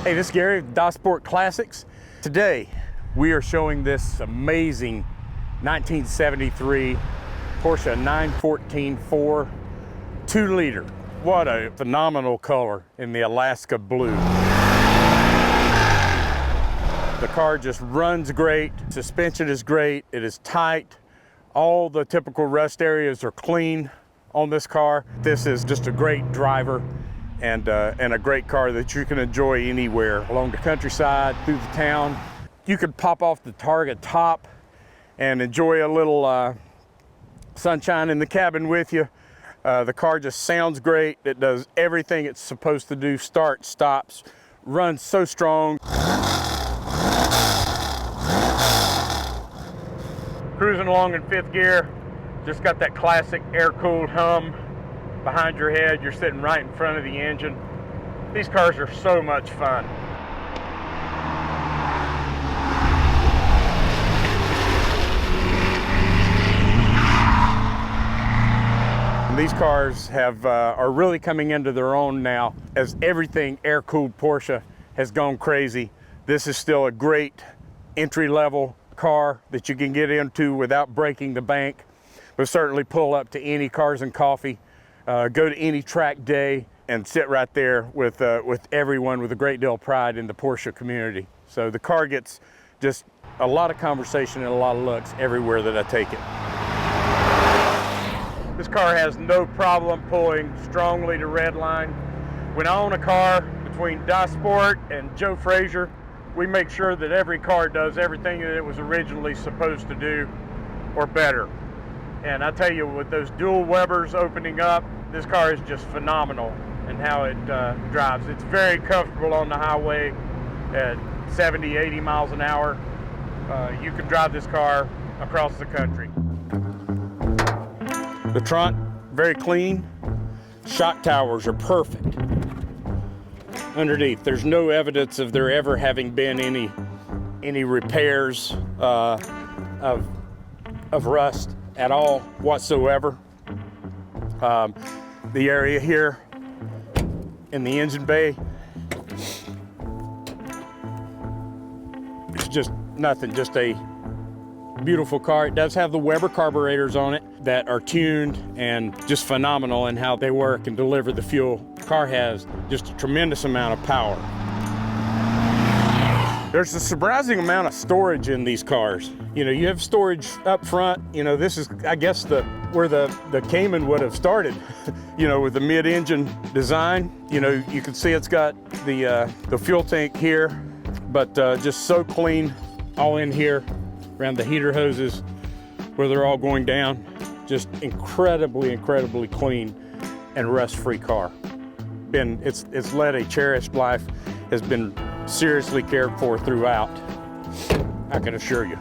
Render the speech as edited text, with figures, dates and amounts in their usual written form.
Hey, this is Gary with Sport Classics. Today, we are showing this amazing 1973 Porsche 914-4 2-liter. What a phenomenal color in the Alaska blue. The car just runs great. Suspension is great. It is tight. All the typical rust areas are clean on this car. This is just a great driver and a great car that you can enjoy anywhere along the countryside, through the town. You could pop off the Targa top and enjoy a little sunshine in the cabin with you. The car just sounds great. It does everything it's supposed to do. Starts, stops, runs so strong. Cruising along in fifth gear, just got that classic air-cooled hum behind your head. You're sitting right in front of the engine. These cars are so much fun. And these cars are really coming into their own now, as everything air-cooled Porsche has gone crazy. This is still a great entry-level car that you can get into without breaking the bank, but certainly pull up to any Cars and Coffee, go to any track day and sit right there with everyone with a great deal of pride in the Porsche community. So the car gets just a lot of conversation and a lot of looks everywhere that I take it. This car has no problem pulling strongly to redline. When I own a car between Sport and Joe Frazier, we make sure that every car does everything that it was originally supposed to do, or better. And I tell you, with those dual Webers opening up, this car is just phenomenal in how it drives. It's very comfortable on the highway at 70, 80 miles an hour. You can drive this car across the country. The trunk, very clean. Shock towers are perfect. Underneath, there's no evidence of there ever having been any repairs of rust at all whatsoever. The area here in the engine bay, it's just nothing, just a beautiful car. It does have the Weber carburetors on it that are tuned and just phenomenal in how they work and deliver the fuel. The car has just a tremendous amount of power. There's a surprising amount of storage in these cars. You know, you have storage up front. You know, this is, I guess, where the Cayman would have started, you know, with the mid-engine design. You know, you can see it's got the fuel tank here, but just so clean all in here around the heater hoses where they're all going down. Just incredibly, incredibly clean and rust-free car. It's led a cherished life, has been seriously cared for throughout, I can assure you.